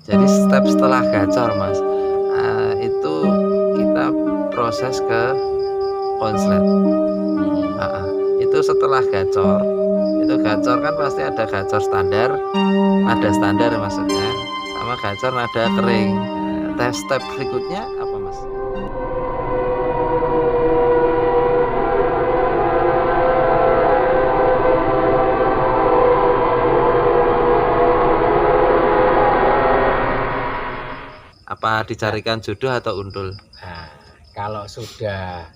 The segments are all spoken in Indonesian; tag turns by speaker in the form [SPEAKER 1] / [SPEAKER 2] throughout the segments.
[SPEAKER 1] Jadi step setelah gacor Mas, itu kita proses ke konslet. Heeh, itu setelah gacor, itu gacor kan pasti ada gacor standar, nada standar maksudnya, sama gacor nada kering. Step berikutnya apa Mas? Apa dicarikan jodoh atau undul?
[SPEAKER 2] Nah, kalau sudah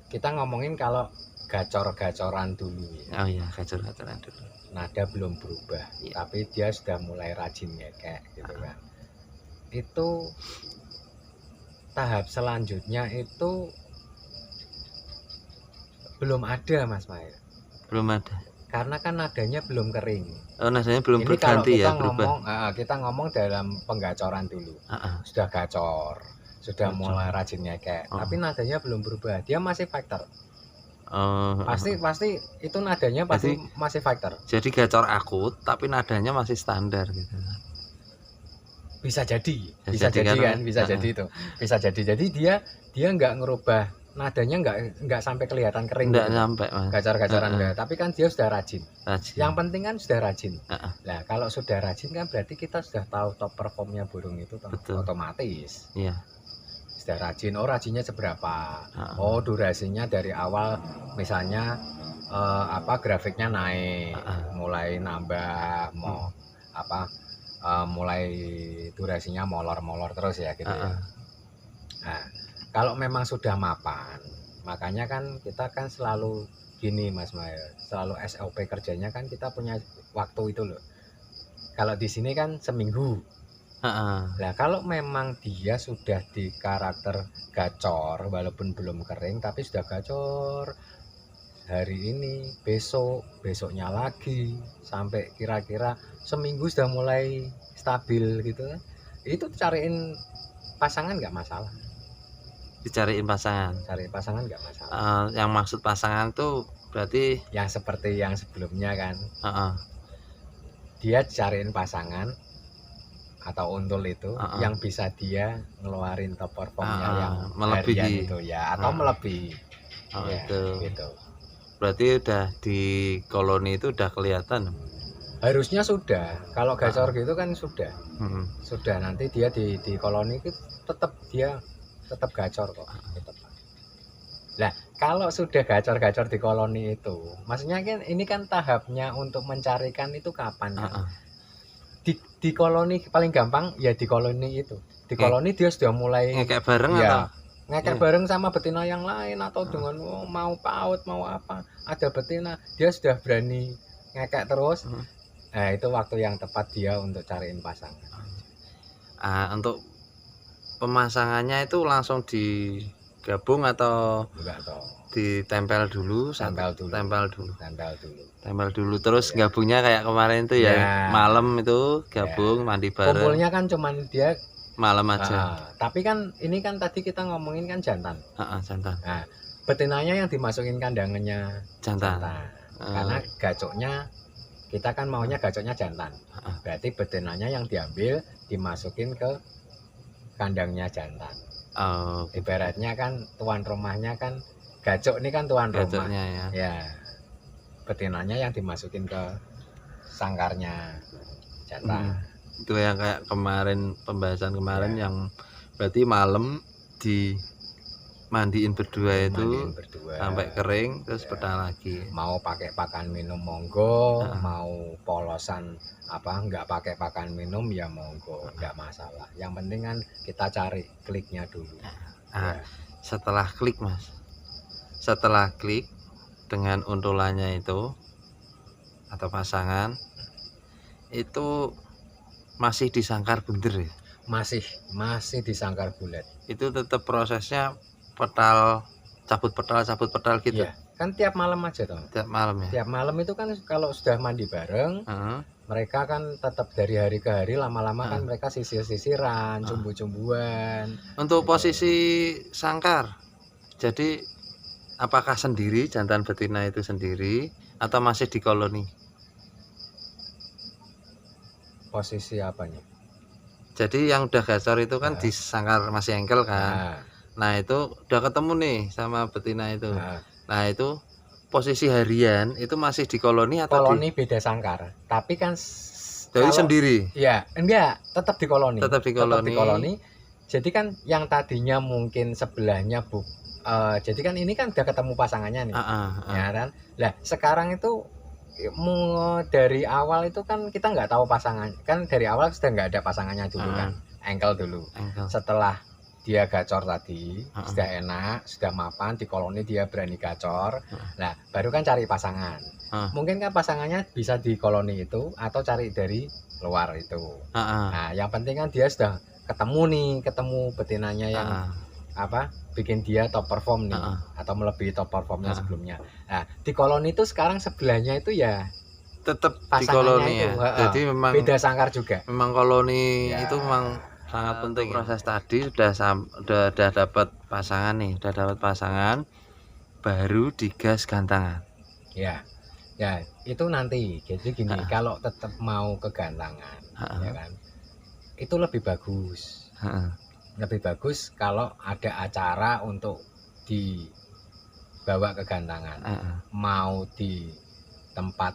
[SPEAKER 2] kita ngomongin kalau gacor-gacoran dulu ya.
[SPEAKER 1] Oh iya, gacor-gacoran dulu.
[SPEAKER 2] Nada belum berubah,
[SPEAKER 1] Iya.
[SPEAKER 2] tapi dia sudah mulai rajin ngekek gitu kan. Itu tahap selanjutnya itu belum ada Mas Mail.
[SPEAKER 1] Belum ada.
[SPEAKER 2] Karena kan nadanya belum kering.
[SPEAKER 1] Oh, nadanya belum
[SPEAKER 2] Ini kalau
[SPEAKER 1] berganti
[SPEAKER 2] kita
[SPEAKER 1] ya, berubah.
[SPEAKER 2] kita ngomong dalam penggacoran dulu. Sudah gacor, sudah
[SPEAKER 1] Gacor.
[SPEAKER 2] mulai rajin ngekek, tapi nadanya belum berubah. Dia masih factor. Pasti itu nadanya pasti masih factor.
[SPEAKER 1] Jadi gacor akut tapi nadanya masih standar gitu.
[SPEAKER 2] Bisa jadi kan, bisa jadi itu. Bisa jadi. Jadi dia nggak ngerubah nadanya, nggak sampai kelihatan kering.
[SPEAKER 1] Nggak nyampe Mas.
[SPEAKER 2] Gacor-gacoran enggak, tapi kan dia sudah rajin. Yang penting kan sudah rajin. Nah, kalau sudah rajin kan berarti kita sudah tahu top performnya burung itu otomatis.
[SPEAKER 1] Iya.
[SPEAKER 2] Sudah rajin, rajinnya seberapa, durasinya dari awal misalnya grafiknya naik, mulai nambah, mulai durasinya molor terus ya gitu ya. Nah, kalau memang sudah mapan, makanya kan kita kan selalu gini Mas Mail, selalu SOP kerjanya kan kita punya waktu itu loh. Kalau di sini kan seminggu. Nah, kalau memang dia sudah di karakter gacor walaupun belum kering tapi sudah gacor hari ini, besoknya lagi, sampai kira-kira seminggu sudah mulai stabil gitu kan, itu cariin pasangan nggak masalah.
[SPEAKER 1] Dicariin pasangan.
[SPEAKER 2] Cari pasangan nggak masalah.
[SPEAKER 1] Yang maksud pasangan tuh berarti
[SPEAKER 2] yang seperti yang sebelumnya kan. Dia cariin pasangan atau untul itu yang bisa dia ngeluarin top performnya yang
[SPEAKER 1] melebihi
[SPEAKER 2] itu ya, atau melebihi.
[SPEAKER 1] Ya,
[SPEAKER 2] gitu.
[SPEAKER 1] Berarti udah di koloni itu udah kelihatan.
[SPEAKER 2] Harusnya sudah. Kalau gacor gitu kan sudah. Sudah, nanti dia di koloni itu tetap gacor kok. Nah, kalau sudah gacor-gacor di koloni itu, maksudnya kan ini kan tahapnya untuk mencarikan itu kapan kan? Di koloni paling gampang ya di koloni itu. Di koloni dia sudah mulai
[SPEAKER 1] ngekek bareng
[SPEAKER 2] ya, ngekek bareng sama betina yang lain atau dengan mau paut mau apa, ada betina, dia sudah berani ngekek terus. Nah, itu waktu yang tepat dia untuk cariin pasangan.
[SPEAKER 1] Untuk pemasangannya itu langsung digabung atau
[SPEAKER 2] enggak toh?
[SPEAKER 1] Ditempel dulu, tempel dulu terus
[SPEAKER 2] ya.
[SPEAKER 1] Gabungnya kayak kemarin itu ya, malam itu gabung mandi bareng.
[SPEAKER 2] Kumpulnya kan cuman dia
[SPEAKER 1] malam aja.
[SPEAKER 2] Tapi kan ini kan tadi kita ngomongin kan jantan.
[SPEAKER 1] Jantan.
[SPEAKER 2] Nah, betinanya yang dimasukin kandangannya jantan. Karena gacoknya kita kan maunya gacoknya jantan. Berarti betinanya yang diambil dimasukin ke kandangnya jantan. Ibaratnya kan tuan rumahnya kan gacok ini kan tuan rumah ya. Betinanya yang dimasukin ke sangkarnya jantan.
[SPEAKER 1] Itu yang kayak kemarin pembahasan kemarin yang berarti malam dimandiin berdua itu sampai kering terus pedal lagi.
[SPEAKER 2] Mau pakai pakan minum monggo, mau polosan nggak pakai pakan minum ya monggo, nggak masalah. Yang penting kan kita cari kliknya dulu.
[SPEAKER 1] Setelah klik Mas, setelah klik dengan untulannya itu atau pasangan itu masih disangkar bunder ya?
[SPEAKER 2] Masih disangkar bulat.
[SPEAKER 1] Itu tetap prosesnya cabut petal gitu.
[SPEAKER 2] Iya, kan tiap malam aja toh.
[SPEAKER 1] Tiap malam ya.
[SPEAKER 2] Tiap malam itu kan kalau sudah mandi bareng, mereka kan tetap dari hari ke hari lama-lama kan mereka sisir-sisiran, cumbu-cumbuan.
[SPEAKER 1] Untuk posisi sangkar, jadi apakah sendiri jantan betina itu sendiri atau masih di koloni?
[SPEAKER 2] Posisi apanya?
[SPEAKER 1] Jadi yang udah gacor itu kan disangkar masih engkel kan. Nah itu udah ketemu nih sama betina itu. Nah itu posisi harian itu masih di koloni atau
[SPEAKER 2] koloni beda sangkar, tapi kan
[SPEAKER 1] dari sendiri?
[SPEAKER 2] Ya enggak, tetap di koloni.
[SPEAKER 1] Tetap di koloni.
[SPEAKER 2] Jadi kan yang tadinya mungkin sebelahnya jadi kan ini kan udah ketemu pasangannya nih, ya kan. Lah sekarang itu dari awal itu kan kita nggak tahu pasangan, kan dari awal sudah nggak ada pasangannya dulu kan, engkel dulu. Setelah dia gacor tadi, sudah enak, sudah mapan di koloni, dia berani gacor. Nah baru kan cari pasangan. Mungkin kan pasangannya bisa di koloni itu atau cari dari luar itu. Nah yang penting kan dia sudah ketemu betinanya yang bikin dia top perform nih, atau melebihi top performnya sebelumnya. Nah di koloni itu sekarang sebelahnya itu ya
[SPEAKER 1] tetap di koloni itu, ya. Jadi memang
[SPEAKER 2] beda sangkar juga.
[SPEAKER 1] Memang koloni itu memang sangat penting. Proses tadi udah dapat pasangan nih, udah dapat pasangan, baru digas gantangan.
[SPEAKER 2] Ya itu nanti. Jadi gini, kalau tetap mau ke gantangan, ya kan, itu lebih bagus. Lebih bagus kalau ada acara untuk dibawa ke gantangan. Mau di tempat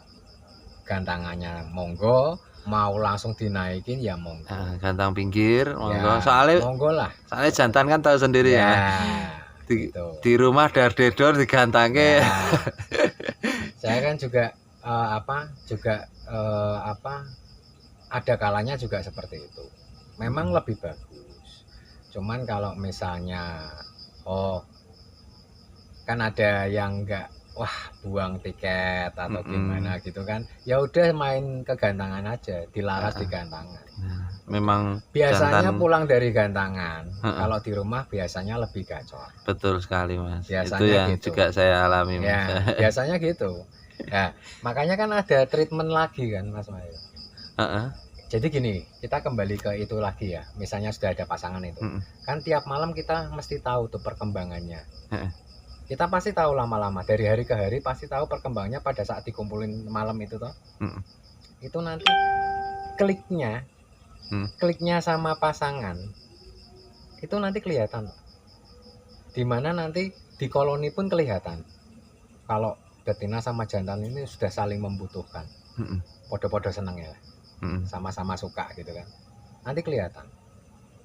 [SPEAKER 2] gantangannya monggo, mau langsung dinaikin ya monggo.
[SPEAKER 1] Gantang pinggir monggo.
[SPEAKER 2] Ya,
[SPEAKER 1] soalnya
[SPEAKER 2] monggo lah.
[SPEAKER 1] Soalnya jantan kan tahu sendiri ya. Di rumah dar-dedor digantangke.
[SPEAKER 2] Saya kan juga ada kalanya juga seperti itu. Memang lebih bagus. Cuman kalau misalnya kan ada yang enggak buang tiket atau gimana gitu kan, ya udah main ke gantangan aja, dilaras di gantangan.
[SPEAKER 1] Memang
[SPEAKER 2] biasanya pulang dari gantangan, kalau di rumah biasanya lebih gacor.
[SPEAKER 1] Betul sekali Mas.
[SPEAKER 2] Biasanya
[SPEAKER 1] itu yang
[SPEAKER 2] gitu.
[SPEAKER 1] Juga saya alami Mas.
[SPEAKER 2] Ya, biasanya gitu. Ya, makanya kan ada treatment lagi kan Mas Mayo. Jadi gini, kita kembali ke itu lagi ya. Misalnya sudah ada pasangan itu, kan tiap malam kita mesti tahu tuh perkembangannya. Kita pasti tahu lama-lama, dari hari ke hari pasti tahu perkembangannya pada saat dikumpulin malam itu toh. Itu nanti kliknya sama pasangan itu nanti kelihatan. Dimana nanti di koloni pun kelihatan kalau betina sama jantan ini sudah saling membutuhkan. Podo-podo seneng ya, sama-sama suka gitu kan, nanti kelihatan.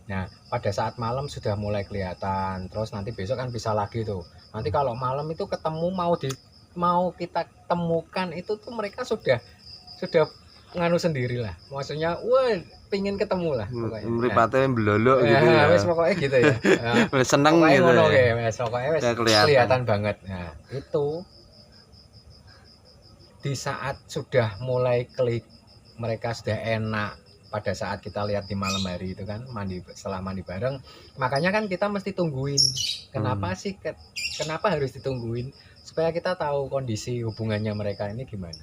[SPEAKER 2] Nah pada saat malam sudah mulai kelihatan, terus nanti besok kan bisa lagi tuh. Nanti kalau malam itu ketemu mau kita temukan itu tuh mereka sudah nganu sendiri lah, maksudnya pingin ketemu lah pokoknya.
[SPEAKER 1] Mripate blolok gitu ya.
[SPEAKER 2] Wis pokoknya gitu ya.
[SPEAKER 1] Seneng gitu ya.
[SPEAKER 2] Pokoknya wis kelihatan banget. Nah itu di saat sudah mulai klik, mereka sudah enak. Pada saat kita lihat di malam hari itu kan, setelah mandi bareng, makanya kan kita mesti tungguin. Kenapa harus ditungguin? Supaya kita tahu kondisi hubungannya mereka ini gimana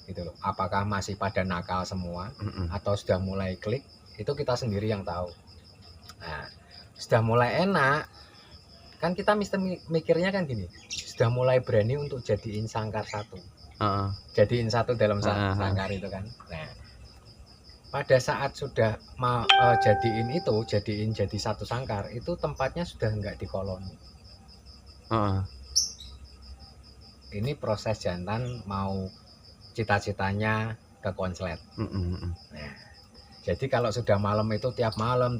[SPEAKER 2] gitu loh. Apakah masih pada nakal semua atau sudah mulai klik, itu kita sendiri yang tahu. Nah sudah mulai enak kan, kita mesti mikirnya kan gini, sudah mulai berani untuk jadiin sangkar satu. Jadiin satu dalam sangkar itu kan. Nah pada saat sudah jadiin jadi satu sangkar, itu tempatnya sudah enggak di koloni. Ini proses jantan mau cita-citanya ke konslet. Nah, jadi kalau sudah malam itu tiap malam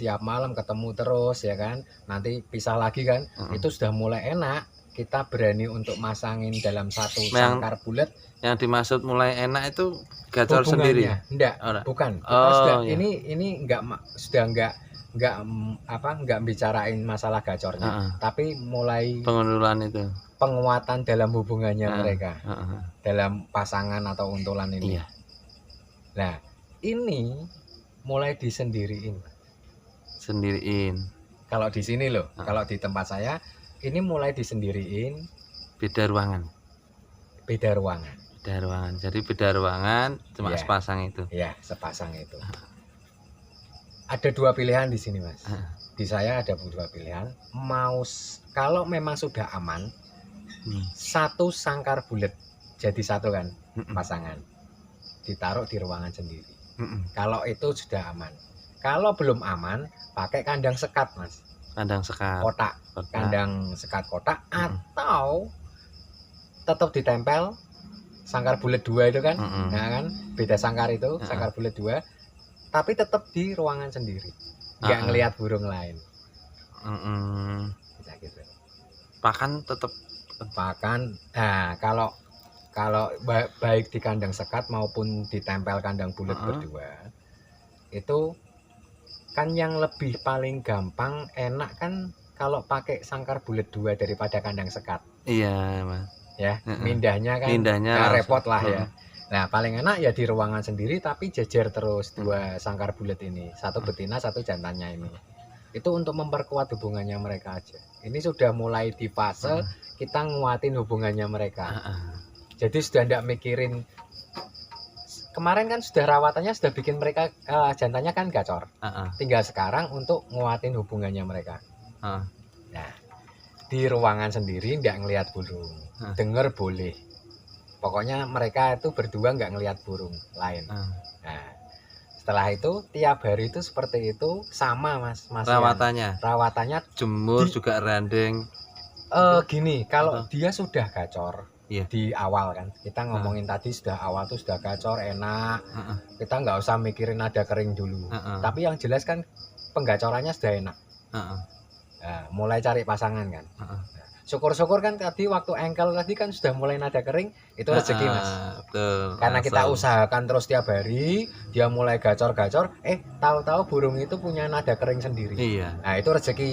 [SPEAKER 2] ketemu terus ya kan, nanti pisah lagi kan, itu sudah mulai enak. Kita berani untuk masangin dalam satu sangkar bulat.
[SPEAKER 1] Yang dimaksud mulai enak itu gacor sendiri?
[SPEAKER 2] Enggak, bukan. Kita ini enggak bicarain masalah gacornya, tapi mulai penguatan dalam hubungannya mereka, dalam pasangan atau untulan ini. Nah, ini mulai disendiriin. Kalau di sini loh, kalau di tempat saya ini mulai disendiriin.
[SPEAKER 1] Beda ruangan. Jadi beda ruangan, cuma sepasang itu. Ya,
[SPEAKER 2] sepasang itu. Ada dua pilihan di sini, Mas. Di saya ada dua pilihan. Kalau memang sudah aman, satu sangkar bulat jadi satu kan, pasangan. Ditaruh di ruangan sendiri. Kalau itu sudah aman. Kalau belum aman, pakai kandang sekat, Mas.
[SPEAKER 1] Kandang sekat.
[SPEAKER 2] Kotak. Kandang sekat kotak atau tetap ditempel sangkar bulat 2 itu kan. Nah kan, beda sangkar itu, sangkar bulat 2, tapi tetap di ruangan sendiri. Enggak ngelihat burung lain. Bisa gitu.
[SPEAKER 1] Pakan tetap
[SPEAKER 2] pakan. Nah, kalau baik di kandang sekat maupun ditempel kandang bulat berdua, itu kan yang lebih paling gampang enak kan kalau pakai sangkar bulat 2 daripada kandang sekat.
[SPEAKER 1] Iya, Mas.
[SPEAKER 2] Ya, mindahnya kan repot lah ya. Nah, paling enak ya di ruangan sendiri tapi jejer terus 2 sangkar bulat ini, satu betina, satu jantannya ini. Itu untuk memperkuat hubungannya mereka aja. Ini sudah mulai di fase kita nguatin hubungannya mereka. Jadi sudah tidak mikirin. Kemarin kan sudah rawatannya sudah bikin mereka jantannya kan gacor. Tinggal sekarang untuk nguatin hubungannya mereka. Nah, di ruangan sendiri nggak ngelihat burung. Dengar boleh. Pokoknya mereka itu berdua nggak ngelihat burung lain. Nah, setelah itu tiap hari itu seperti itu sama Mas
[SPEAKER 1] rawatannya.
[SPEAKER 2] Rawatannya
[SPEAKER 1] jemur juga randeng.
[SPEAKER 2] Gini, kalau dia sudah gacor di awal kan, kita ngomongin tadi sudah awal tuh sudah gacor enak, kita nggak usah mikirin nada kering dulu. Tapi yang jelas kan penggacorannya sudah enak. Nah, mulai cari pasangan kan. Syukur-syukur kan tadi waktu engkel tadi kan sudah mulai nada kering, itu rezeki Mas.
[SPEAKER 1] Betul.
[SPEAKER 2] Karena kita usahakan terus tiap hari, dia mulai gacor-gacor, tahu-tahu burung itu punya nada kering sendiri.
[SPEAKER 1] Iya.
[SPEAKER 2] Nah, itu rezeki.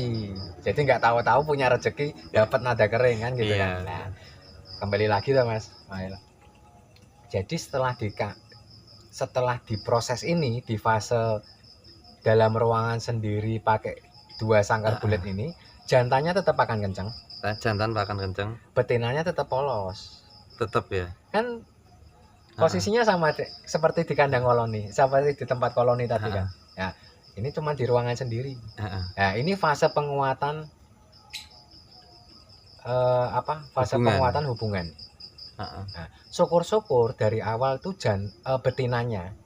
[SPEAKER 2] Jadi nggak tahu-tahu punya rezeki dapat nada kering kan gitu kan. Nah, kembali lagi tuh Mas. Jadi setelah diproses ini di fase dalam ruangan sendiri pakai 2 sangkar bulat ini, jantannya tetap akan kencang.
[SPEAKER 1] Jantan akan kencang.
[SPEAKER 2] Betinanya tetap polos.
[SPEAKER 1] Tetap ya.
[SPEAKER 2] Kan posisinya sama seperti di kandang koloni, seperti di tempat koloni tadi kan. Nah, ini cuma di ruangan sendiri. Nah, ini fase penguatan penguatan hubungan. Nah, syukur-syukur dari awal tuh betinanya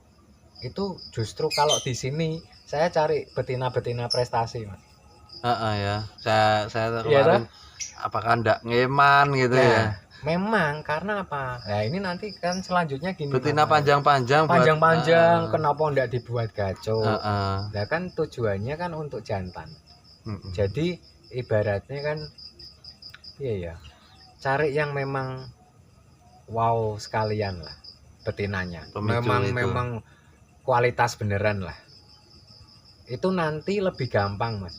[SPEAKER 2] itu justru kalau di sini saya cari betina-betina prestasi, Mas.
[SPEAKER 1] Ya. Saya kemarin apakah ndak ngeman gitu ya.
[SPEAKER 2] Memang karena apa? Nah, ini nanti kan selanjutnya gini.
[SPEAKER 1] Betina panjang-panjang
[SPEAKER 2] kenapa ndak dibuat gacor? Nah, kan tujuannya kan untuk jantan. Jadi ibaratnya kan cari yang memang wow sekalian lah betinanya. Memang kualitas beneran lah. Itu nanti lebih gampang Mas.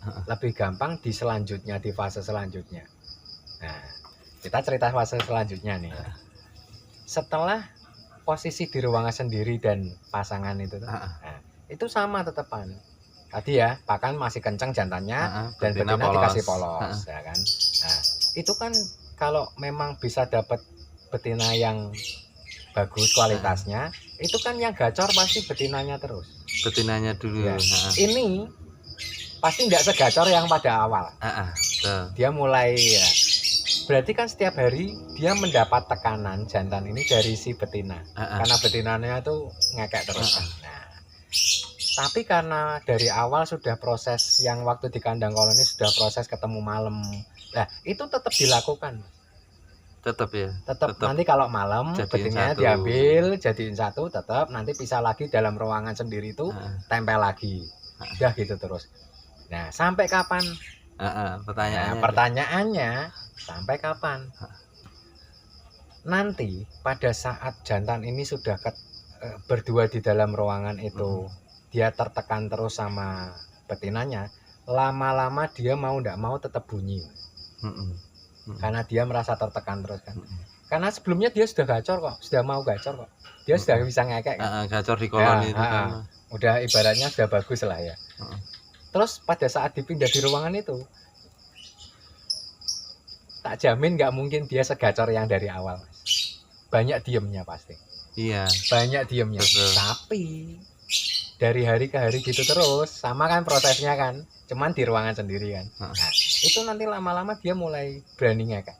[SPEAKER 2] Lebih gampang di selanjutnya, di fase selanjutnya. Nah, kita cerita fase selanjutnya nih. Setelah posisi di ruangan sendiri dan pasangan itu, itu sama tetepan. Tadi ya, pakan masih kencang jantannya dan betina dikasih polos, ya kan. Nah, itu kan kalau memang bisa dapat betina yang bagus kualitasnya, itu kan yang gacor pasti betinanya terus.
[SPEAKER 1] Betinanya dulu.
[SPEAKER 2] Ya. Ini pasti nggak segacor yang pada awal. Dia mulai ya. Berarti kan setiap hari dia mendapat tekanan jantan ini dari si betina. Karena betinanya itu ngekek terus. Nah, tapi karena dari awal sudah proses yang waktu di kandang koloni sudah proses ketemu malam. Nah, itu tetap dilakukan.
[SPEAKER 1] Tetap ya.
[SPEAKER 2] Tetap nanti kalau malam betinanya diambil, jadiin satu, tetap nanti pisah lagi dalam ruangan sendiri itu tempel lagi. Udah gitu terus. Nah, sampai kapan? Pertanyaannya sampai kapan? Nanti pada saat jantan ini sudah berdua di dalam ruangan itu, dia tertekan terus sama betinanya, lama-lama dia mau ndak mau tetap bunyi. Karena dia merasa tertekan terus kan. Karena sebelumnya dia sudah gacor kok, sudah mau gacor kok. Dia sudah bisa ngekek kan.
[SPEAKER 1] Gacor di koloni itu kan.
[SPEAKER 2] Udah ibaratnya sudah bagus lah ya. Terus pada saat dipindah di ruangan itu, tak jamin nggak mungkin dia segacor yang dari awal, Mas. Banyak diemnya pasti.
[SPEAKER 1] Iya.
[SPEAKER 2] Banyak diemnya. Tapi dari hari ke hari gitu terus, sama kan prosesnya kan, cuman di ruangan sendiri kan. Nah, itu nanti lama-lama dia mulai berani ngekek.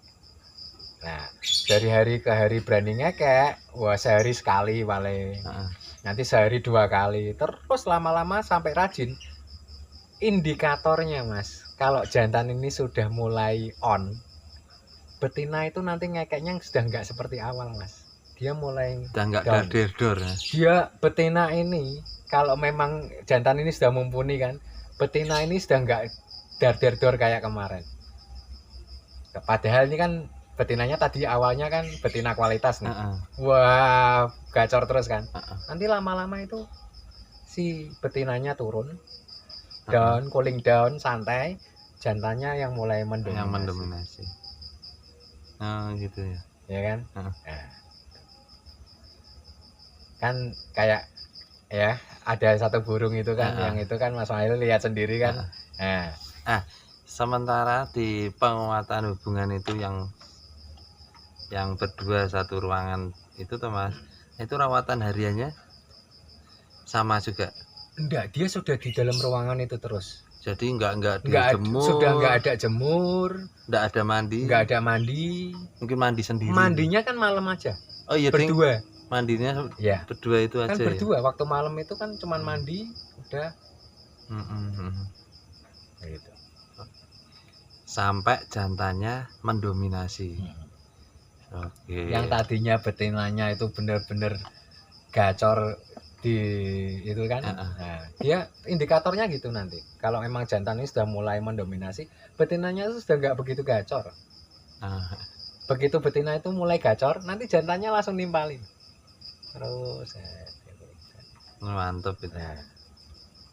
[SPEAKER 2] Nah, dari hari ke hari berani ngekek, wah sehari sekali paling. Nanti sehari 2 kali, terus lama-lama sampai rajin. Indikatornya Mas, kalau jantan ini sudah mulai on, betina itu nanti ngekeknya sudah nggak seperti awal Mas. Dia mulai
[SPEAKER 1] udah nggak
[SPEAKER 2] down.
[SPEAKER 1] dar-der ya.
[SPEAKER 2] Dia betina ini kalau memang jantan ini sudah mumpuni kan, betina ini sudah nggak dar-der-dor kayak kemarin. Padahal ini kan betinanya tadi awalnya kan betina kualitas nih. Wah, gacor terus kan. Nanti lama-lama itu si betinanya turun, down, cooling down, santai, jantannya yang mulai mendominasi.
[SPEAKER 1] Yang mendominasi. Oh, gitu ya.
[SPEAKER 2] Ya kan? Nah, kan kayak ya ada satu burung itu kan, yang itu kan Mas Mail lihat sendiri kan.
[SPEAKER 1] Sementara di penguatan hubungan itu yang berdua satu ruangan itu tuh Mas, itu rawatan hariannya sama juga?
[SPEAKER 2] Enggak, dia sudah di dalam ruangan itu terus.
[SPEAKER 1] Jadi enggak dijemur.
[SPEAKER 2] Sudah enggak ada jemur,
[SPEAKER 1] enggak ada mandi.
[SPEAKER 2] Enggak ada mandi.
[SPEAKER 1] Mungkin mandi sendiri.
[SPEAKER 2] Mandinya kan malam aja.
[SPEAKER 1] Oh iya,
[SPEAKER 2] berdua.
[SPEAKER 1] Mandinya
[SPEAKER 2] ya.
[SPEAKER 1] Berdua itu
[SPEAKER 2] kan
[SPEAKER 1] aja.
[SPEAKER 2] Kan berdua, ya? Waktu malam itu kan cuman mandi, udah. Gitu.
[SPEAKER 1] Sampai jantannya mendominasi. Oke.
[SPEAKER 2] Yang tadinya betinanya itu bener-bener gacor di itu kan. Nah, dia indikatornya gitu nanti. Kalau emang jantan ini sudah mulai mendominasi, betinanya itu sudah nggak begitu gacor. Begitu betina itu mulai gacor, nanti jantannya langsung nimpalin. Terus
[SPEAKER 1] mantap itu.
[SPEAKER 2] Nah,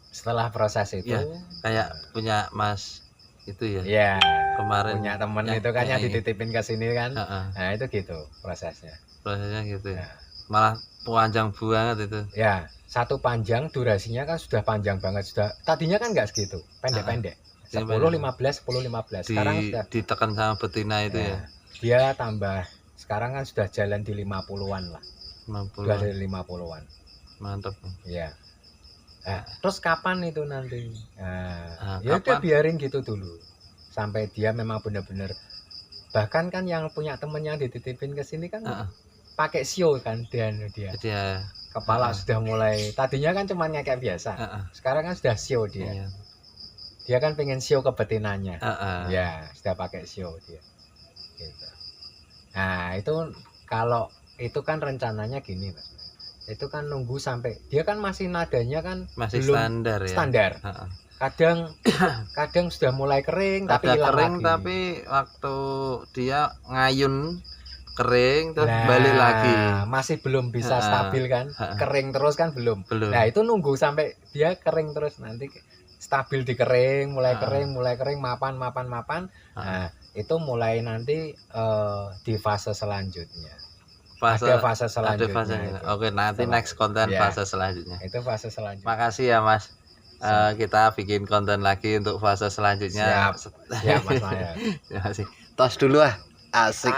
[SPEAKER 2] setelah proses itu
[SPEAKER 1] ya, kayak punya Mas itu ya.
[SPEAKER 2] Iya.
[SPEAKER 1] Kemarin
[SPEAKER 2] punya temen itu kan yang dititipin ke sini kan. Nah, itu gitu prosesnya.
[SPEAKER 1] Prosesnya gitu ya. Malah panjang banget itu.
[SPEAKER 2] Ya, satu panjang durasinya kan sudah panjang banget, sudah. Tadinya kan nggak segitu, pendek-pendek. 10 15 10 15. Sekarang sudah
[SPEAKER 1] ditekan sama betina itu ya.
[SPEAKER 2] Dia tambah sekarang kan sudah jalan di 50-an lah.
[SPEAKER 1] 50.
[SPEAKER 2] Sudah dari 50-an.
[SPEAKER 1] Mantap.
[SPEAKER 2] Iya. Nah, terus kapan itu nanti? Ya udah biarin gitu dulu. Sampai dia memang benar-benar, bahkan kan yang punya temen yang dititipin ke sini kan pakai sio kan dia. Kepala sudah mulai, tadinya kan cuma ngekek biasa. Sekarang kan sudah sio dia. Dia kan pengen sio ke betinanya. Ya, sudah pakai sio dia. Gitu. Nah, itu kalau itu kan rencananya gini, Mas. Itu kan nunggu sampai dia kan masih nadanya kan
[SPEAKER 1] masih
[SPEAKER 2] belum standar. Kadang sudah mulai kering tapi hilang lagi.
[SPEAKER 1] Tapi waktu dia ngayun kering terus balik lagi.
[SPEAKER 2] Masih belum bisa stabil kan. Kering terus kan belum. Nah, itu nunggu sampai dia kering terus, nanti stabil di kering, mulai kering, mapan. Nah, itu mulai nanti di fase selanjutnya. Ada fase selanjutnya.
[SPEAKER 1] Oke, nanti next konten fase selanjutnya.
[SPEAKER 2] Itu fase selanjutnya.
[SPEAKER 1] Makasih ya Mas. Kita bikin konten lagi untuk fase selanjutnya.
[SPEAKER 2] Siap Mas Maya.
[SPEAKER 1] Terima kasih. Tos dulu ah. Asik.